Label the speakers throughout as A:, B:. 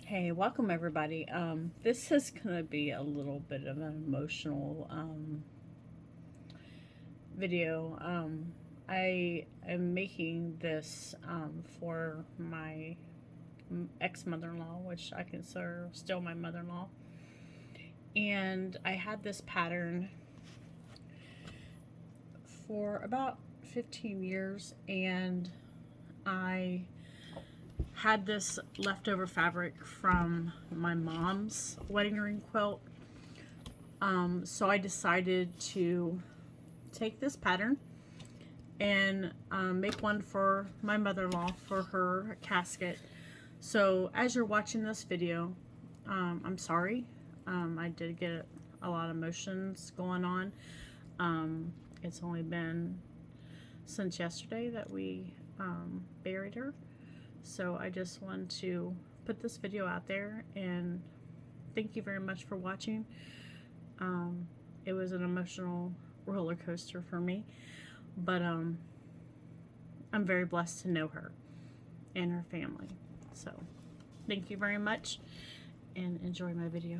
A: Hey, welcome everybody. This is gonna be a little bit of an emotional video. I am making this for my ex-mother-in-law, which I consider still my mother-in-law. And I had this pattern for about 15 years, and I had this leftover fabric from my mom's wedding ring quilt. So I decided to take this pattern and make one for my mother-in-law for her casket. So as you're watching this video, I'm sorry. I did get a lot of emotions going on. It's only been since yesterday that we buried her. So I just wanted to put this video out there and thank you very much for watching. It was an emotional roller coaster for me, but I'm very blessed to know her and her family. So thank you very much and enjoy my video.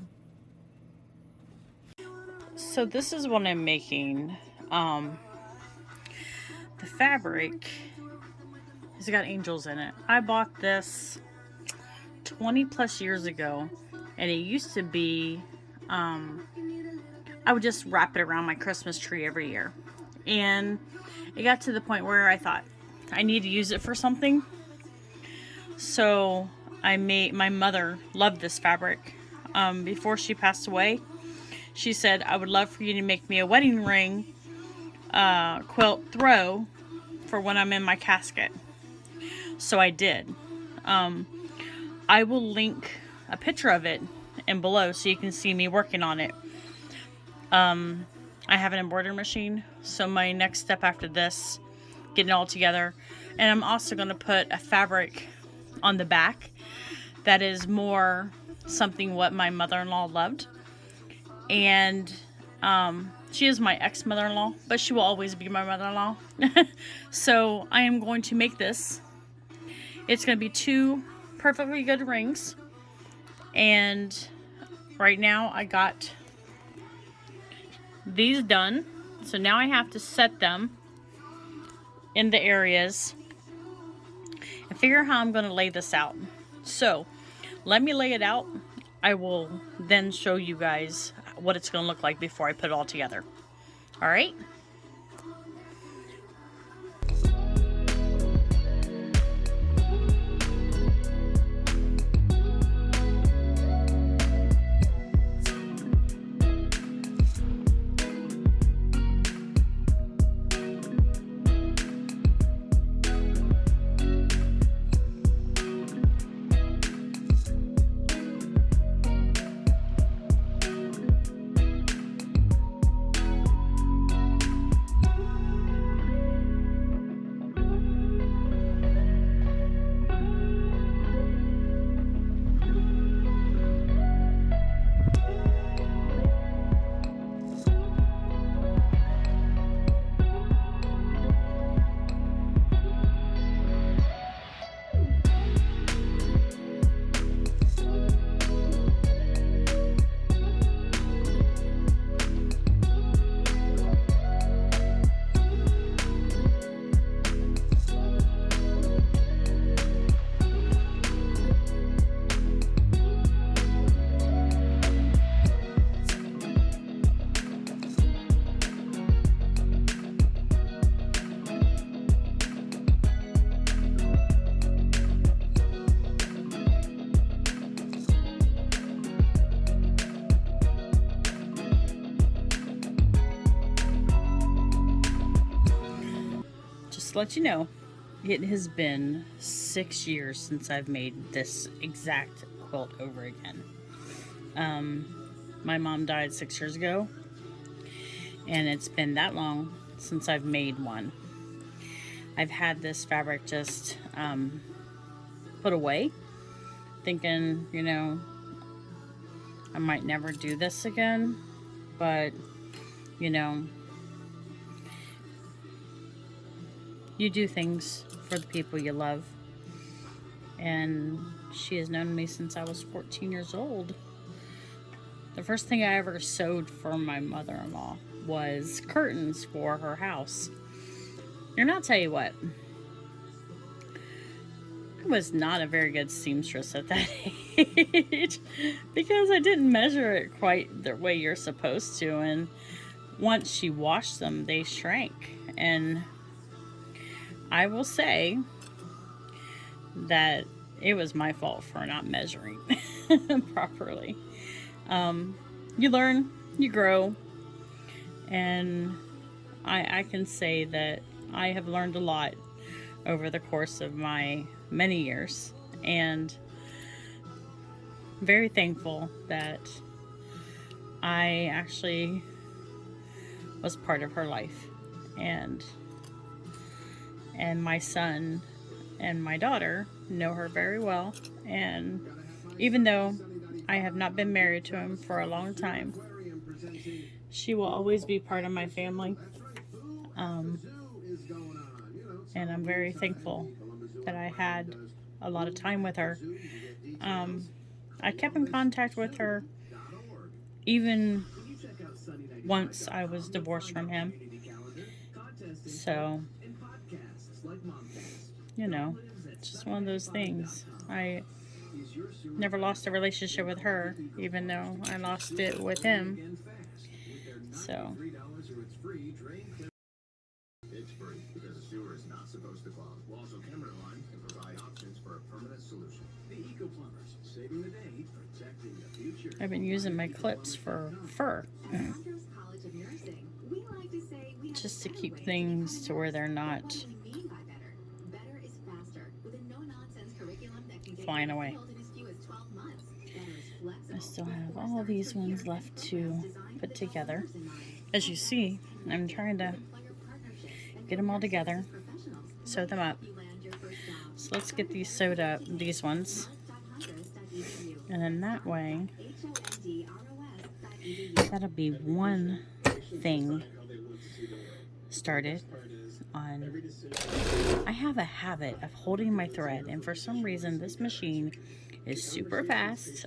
A: So this is what I'm making. The fabric has got angels in it. I bought this 20 plus years ago, and it used to be I would just wrap it around my Christmas tree every year, and it got to the point where I thought I need to use it for something. So my mother loved this fabric. Before she passed away, she said, I would love for you to make me a wedding ring quilt throw for when I'm in my casket. So I did. I will link a picture of it in below so you can see me working on it. I have an embroidery machine, so my next step after this, getting it all together, and I'm also going to put a fabric on the back that is more something what my mother-in-law loved. And she is my ex-mother-in-law, but she will always be my mother-in-law. So I am going to make this. It's going to be 2 perfectly good rings, and right now I got these done, so now I have to set them in the areas and figure out how I'm going to lay this out. So let me lay it out. I will then show you guys what it's going to look like before I put it all together. All right. To let you know, it has been 6 years since I've made this exact quilt over again. My mom died 6 years ago, and it's been that long since I've made one. I've had this fabric just put away, thinking, you know, I might never do this again, but, you know, you do things for the people you love, and She has known me since I was 14 years old. The first thing I ever sewed for my mother-in-law was curtains for her house. And I'll tell you what, I was not a very good seamstress at that age because I didn't measure it quite the way you're supposed to. And once she washed them, they shrank. And I will say that it was my fault for not measuring properly. You learn, you grow, and I can say that I have learned a lot over the course of my many years, and very thankful that I actually was part of her life, and my son and my daughter know her very well. And even though I have not been married to him for a long time, she will always be part of my family. And I'm very thankful that I had a lot of time with her. I kept in contact with her even once I was divorced from him. So, you know, it's just one of those things. I never lost a relationship with her, even though I lost it with him. So,
B: it's free because the sewer is not supposed to clog. Also, Line can provide options for a permanent solution. The Eco Plumbers, saving the day, protecting the future.
A: I've been using my clips for fur. Just to keep things to where they're not flying away. I still have all these ones left to put together. As you see, I'm trying to get them all together, sew them up. So let's get these sewed up, these ones. And then that way, that'll be one thing started on. I have a habit of holding my thread, and for some reason this machine is super fast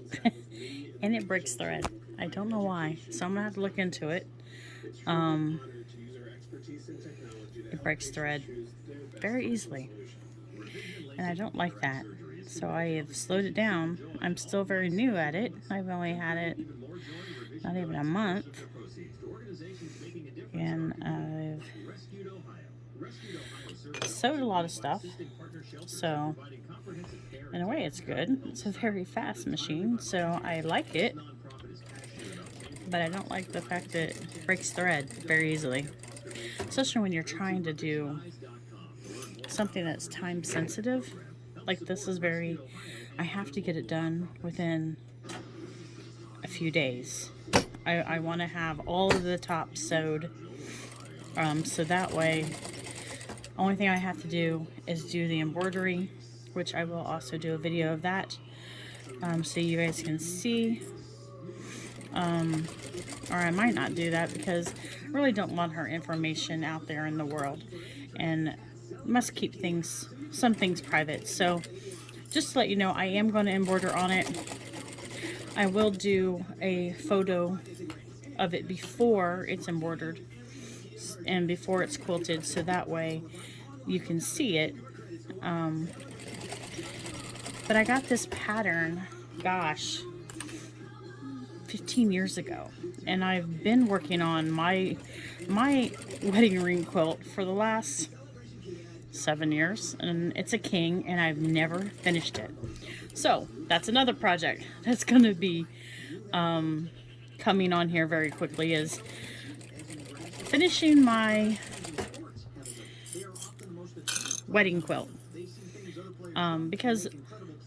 A: and it breaks thread. I don't know why, so I'm gonna have to look into it. It breaks thread very easily, and I don't like that. So I have slowed it down. I'm still very new at it. I've only had it not even a month, and I've sewed a lot of stuff. So in a way it's good. It's a very fast machine, so I like it, but I don't like the fact that it breaks thread very easily, especially when you're trying to do something that's time sensitive. Like this is I have to get it done within a few days. I want to have all of the tops sewed, so that way only thing I have to do is do the embroidery, which I will also do a video of that, so you guys can see. Or I might not do that because I really don't want her information out there in the world, and must keep some things private. So just to let you know, I am going to embroider on it. I will do a photo of it before it's embroidered and before it's quilted, so that way you can see it. But I got this pattern, gosh, 15 years ago, and I've been working on my wedding ring quilt for the last 7 years, and it's a king, and I've never finished it. So that's another project that's going to be coming on here very quickly, is finishing my wedding quilt, because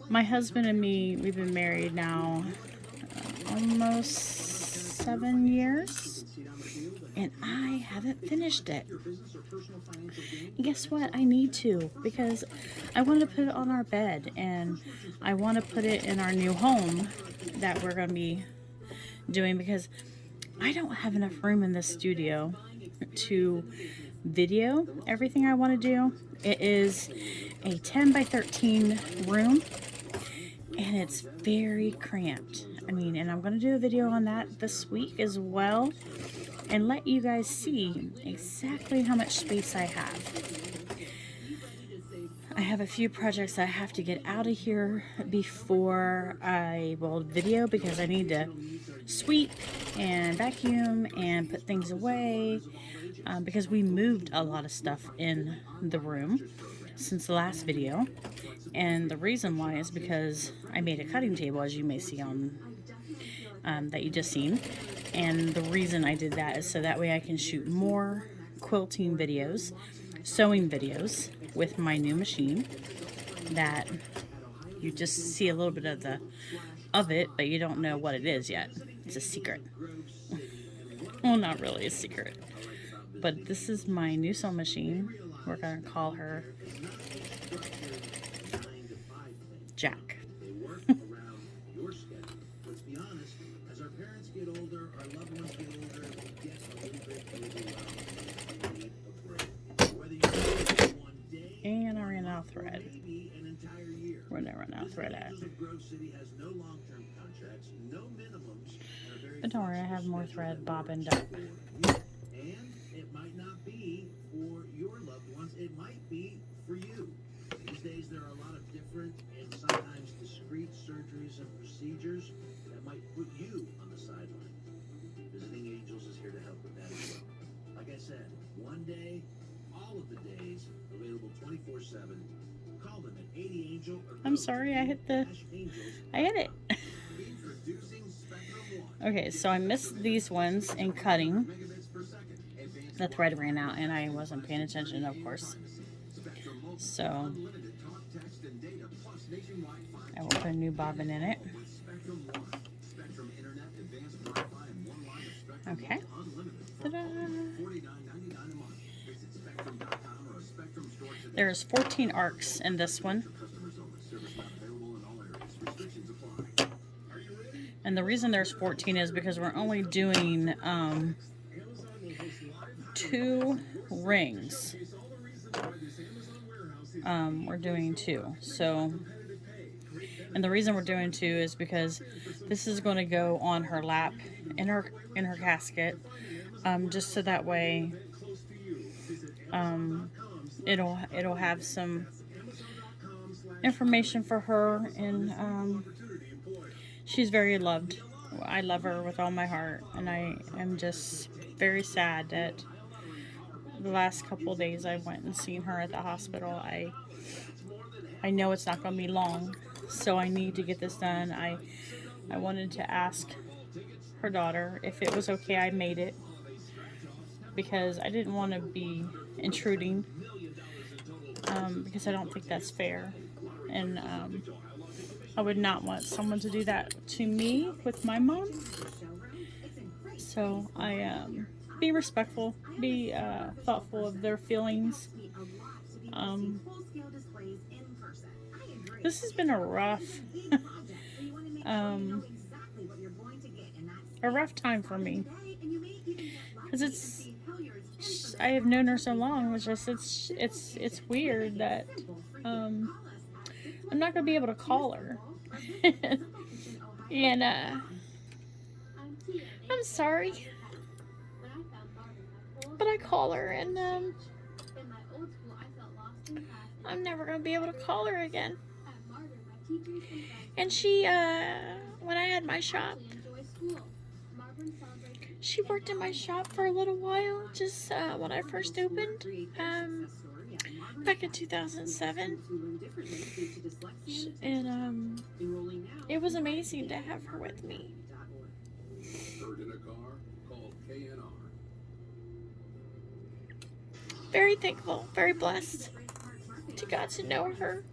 A: my husband and me, we've been married now almost 7 years, and I haven't finished it. And guess what? I need to, because I want to put it on our bed, and I want to put it in our new home that we're going to be doing, because I don't have enough room in this studio to video everything I want to do. It is a 10 by 13 room, and it's very cramped. I mean, and I'm going to do a video on that this week as well and let you guys see exactly how much space I have. I have a few projects I have to get out of here before I will video, because I need to sweep and vacuum and put things away, because we moved a lot of stuff in the room since the last video. And the reason why is because I made a cutting table, as you may see on that you just seen. And the reason I did that is so that way I can shoot more quilting videos, sewing videos with my new machine that you just see a little bit of it, but you don't know what it is yet. It's a secret. Well, not really a secret. But this is my new sewing machine. We're going to call her Jack. And I ran out of thread. We're never run out of thread at. But don't worry, I have more thread bobbined up.
B: And it might not be for your loved ones, it might be for you. These days there are a lot of different and sometimes discreet surgeries and procedures that might put you on the sideline. Visiting Angels is here to help with that as well. Like I said, one day, all of the days, available 24/7. Call them at 80 Angel or
A: I'm sorry, I hit it. Okay, so I missed these ones in cutting. The thread ran out and I wasn't paying attention, of course. So I will put a new bobbin in it. Okay. Ta-da! There's 14 arcs in this one. And the reason there's 14 is because we're only doing 2 rings. We're doing 2. So, and the reason we're doing 2 is because this is going to go on her lap in her casket, just so that way it'll have some information for her, and she's very loved. I love her with all my heart, and I am just very sad that the last couple of days I went and seen her at the hospital. I know it's not going to be long, so I need to get this done. I wanted to ask her daughter if it was okay I made it, because I didn't want to be intruding, because I don't think that's fair, and I would not want someone to do that to me with my mom. So I be respectful, be thoughtful of their feelings. This has been a rough time for me, because I have known her so long. It's just it's weird that I'm not gonna be able to call her. And I'm sorry, but I call her, and I'm never gonna be able to call her again. And she when I had my shop, she worked in my shop for a little while, just when I first opened, back in 2007. And it was amazing to have her with me. Very thankful, very blessed to God to know her.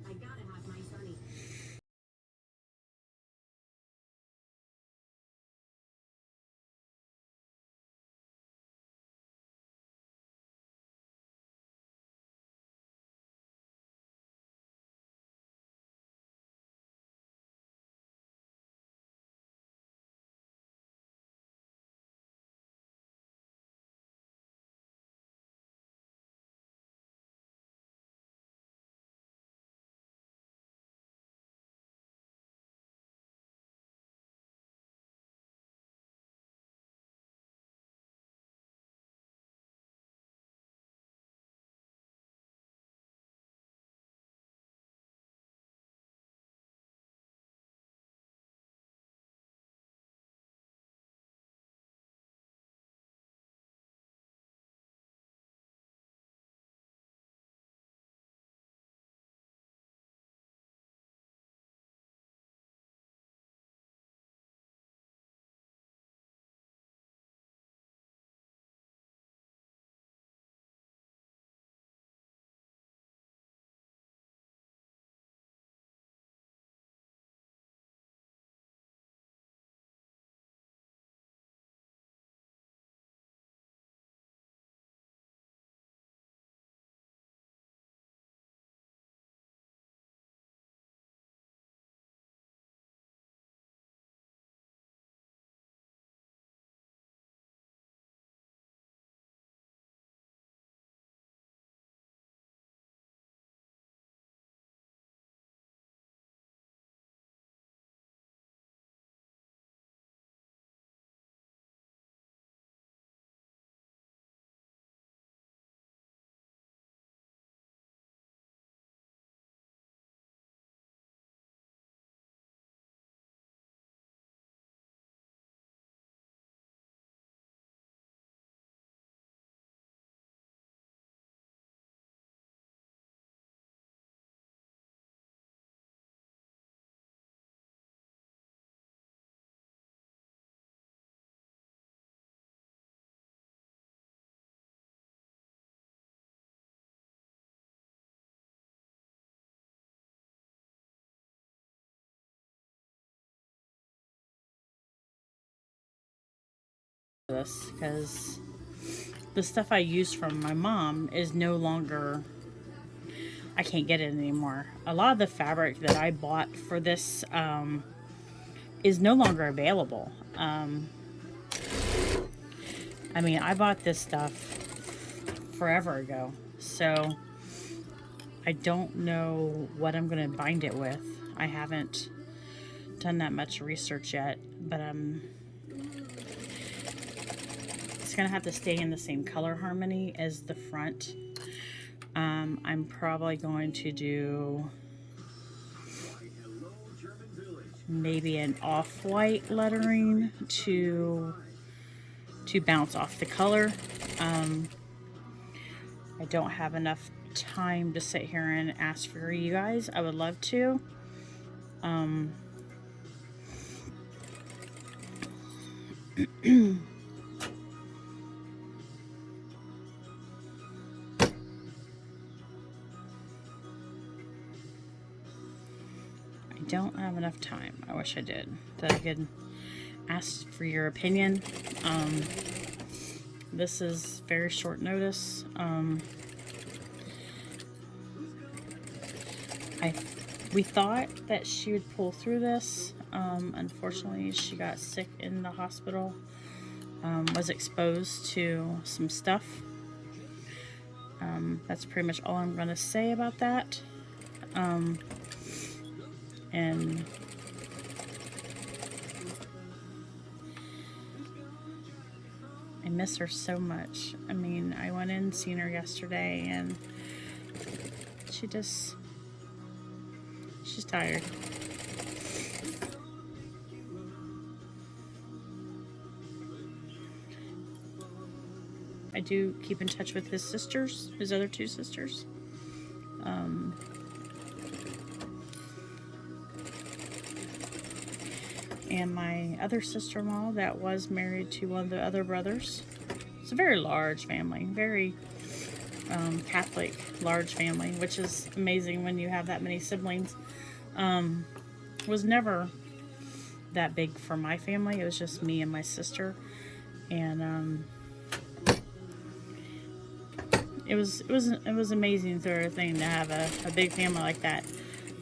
A: this because the stuff I used from my mom is no longer, I can't get it anymore. A lot of the fabric that I bought for this is no longer available. I mean, I bought this stuff forever ago, so I don't know what I'm going to bind it with. I haven't done that much research yet, but it's going to have to stay in the same color harmony as the front. I'm probably going to do maybe an off-white lettering to bounce off the color. I don't have enough time to sit here and ask for you guys. I would love to. I don't have enough time. I wish I did. That I could ask for your opinion. This is very short notice. We thought that she would pull through this. Unfortunately, she got sick in the hospital. Was exposed to some stuff. That's pretty much all I'm going to say about that. And I miss her so much. I mean, I went in and seen her yesterday, and she's tired. I do keep in touch with his sisters, his other two sisters. And my other sister-in-law that was married to one of the other brothers. It's a very large family, very Catholic large family, which is amazing when you have that many siblings. Was never that big for my family. It was just me and my sister, and it was amazing sort of thing to have a big family like that.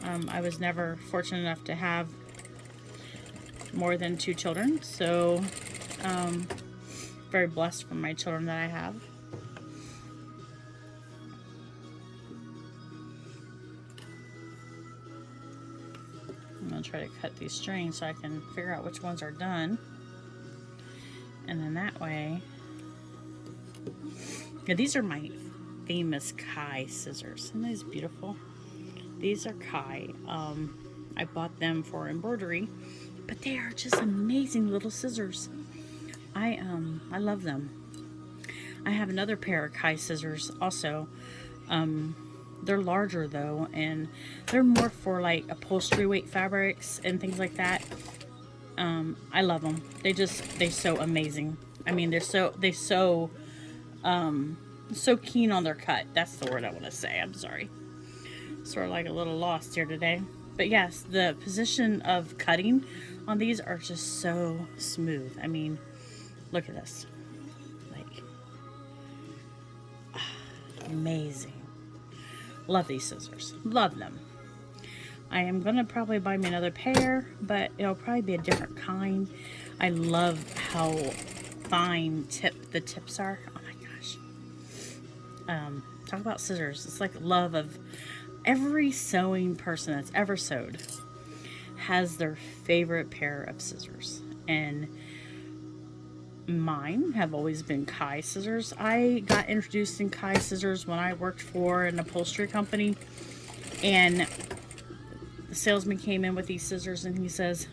A: I was never fortunate enough to have more than 2 children, so very blessed for my children that I have. I'm going to try to cut these strings so I can figure out which ones are done, and then that way, yeah, these are my famous Kai scissors. Isn't these beautiful? These are Kai. I bought them for embroidery, but they are just amazing little scissors. I love them. I have another pair of Kai scissors also. They're larger though, and they're more for like upholstery weight fabrics and things like that. I love them. They so amazing. I mean, they're so keen on their cut. That's the word I want to say. I'm sorry. Sort of like a little lost here today. But yes, the position of cutting on these are just so smooth. I mean, look at this. Like, amazing. Love these scissors. Love them. I am going to probably buy me another pair, but it'll probably be a different kind. I love how fine the tips are. Oh my gosh. Talk about scissors. It's like love of every sewing person that's ever sewed has their favorite pair of scissors, and mine have always been Kai scissors. I got introduced in Kai scissors when I worked for an upholstery company, and the salesman came in with these scissors and he says,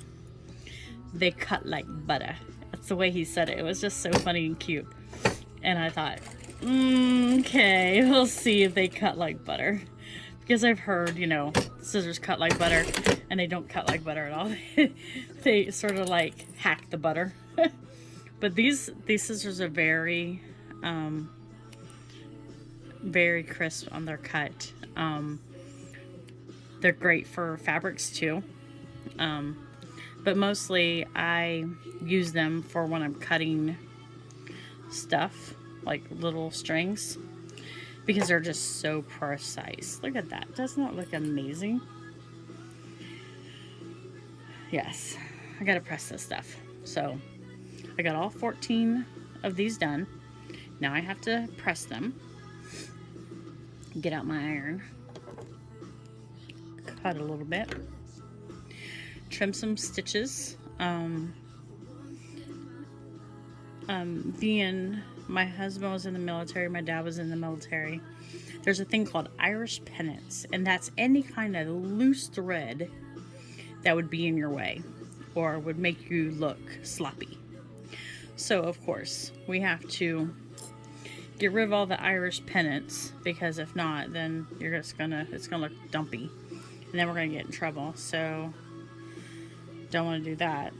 A: "They cut like butter." That's the way he said it. It was just so funny and cute. And I thought, okay, we'll see if they cut like butter. Because I've heard, you know, scissors cut like butter, and they don't cut like butter at all. They sort of like hack the butter. But these scissors are very, very crisp on their cut. They're great for fabrics too. But mostly I use them for when I'm cutting stuff, like little strings, because they're just so precise. Look at that. Doesn't that look amazing? Yes, I gotta press this stuff. So I got all 14 of these done. Now I have to press them. Get out my iron. Cut a little bit. Trim some stitches. Being my husband was in the military, my dad was in the military, there's a thing called Irish pennants, and that's any kind of loose thread that would be in your way or would make you look sloppy. So of course we have to get rid of all the Irish pennants, because if not, then it's gonna look dumpy, and then we're gonna get in trouble. So don't want to do that.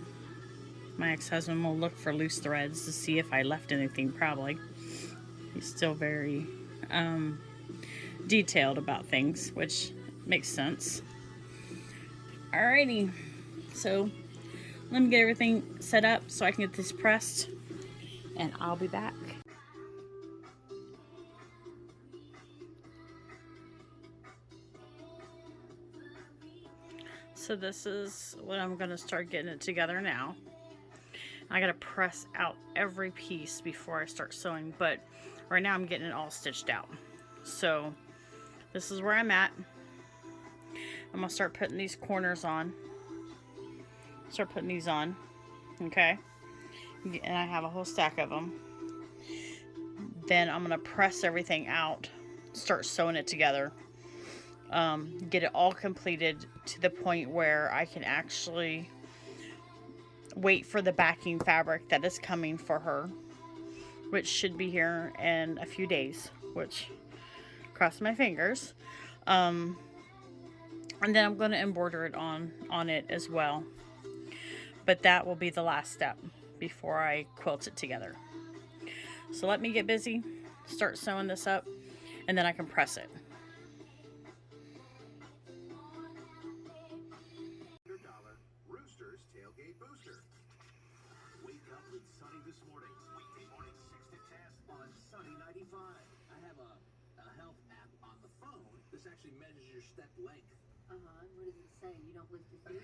A: My ex-husband will look for loose threads to see if I left anything, probably. He's still very detailed about things, which makes sense. Alrighty, so let me get everything set up so I can get this pressed, and I'll be back. So this is what I'm going to start getting it together now. I got to press out every piece before I start sewing, but right now I'm getting it all stitched out. So this is where I'm at. I'm going to start putting these corners on. Start putting these on. Okay. And I have a whole stack of them. Then I'm going to press everything out. Start sewing it together. Get it all completed to the point where I can actually wait for the backing fabric that is coming for her, which should be here in a few days, which, cross my fingers. And then I'm going to embroider it on it as well, but that will be the last step before I quilt it together. So let me get busy, start sewing this up, and then I can press it.
B: Actually measures your step length.
C: What does it say? You don't lift your feet?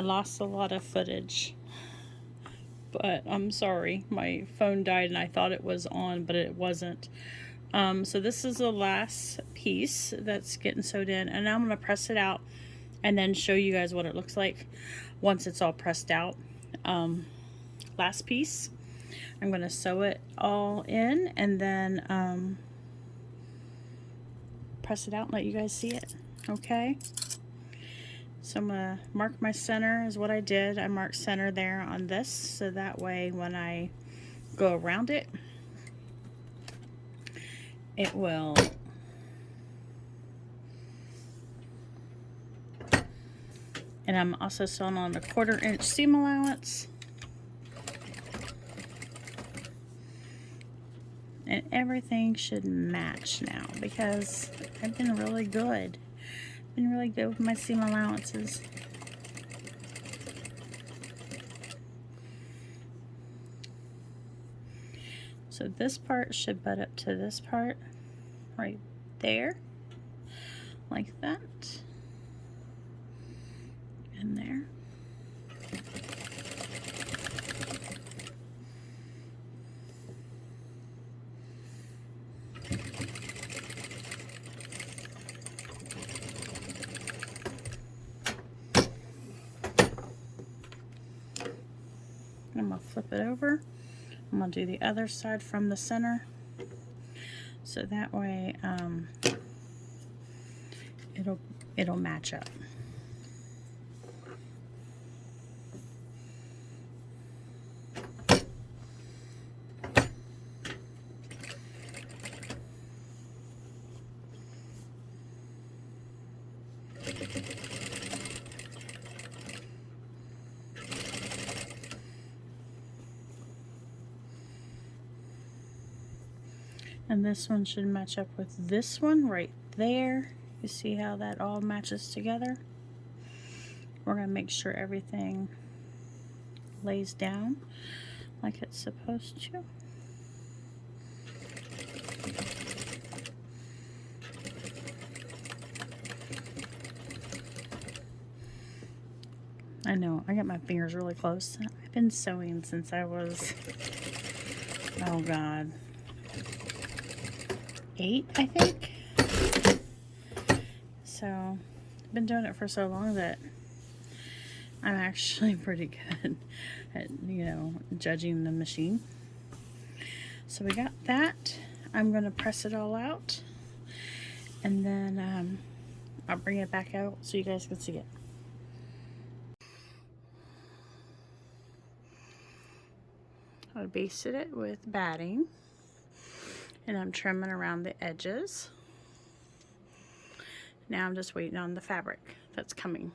A: Lost a lot of footage, but I'm sorry, my phone died and I thought it was on, but it wasn't. So this is the last piece that's getting sewed in, and now I'm going to press it out and then show you guys what it looks like once it's all pressed out. Last piece, I'm going to sew it all in and then press it out and let you guys see it. Okay, so I'm going to mark my center is what I did. I marked center there on this, so that way when I go around it, it will and I'm also sewing on a 1/4 inch seam allowance. And everything should match now because I've been really good. Been really good with my seam allowances. So this part should butt up to this part right there, like that, and there. I'm gonna flip it over. I'm gonna do the other side from the center, so that way it'll match up. And this one should match up with this one right there. You see how that all matches together? We're going to make sure everything lays down like it's supposed to. I know, I got my fingers really close. I've been sewing since I was, oh God, 8, I think. So, I've been doing it for so long that I'm actually pretty good at, you know, judging the machine. So we got that. I'm going to press it all out, and then I'll bring it back out so you guys can see it. I basted it with batting, and I'm trimming around the edges. Now I'm just waiting on the fabric that's coming.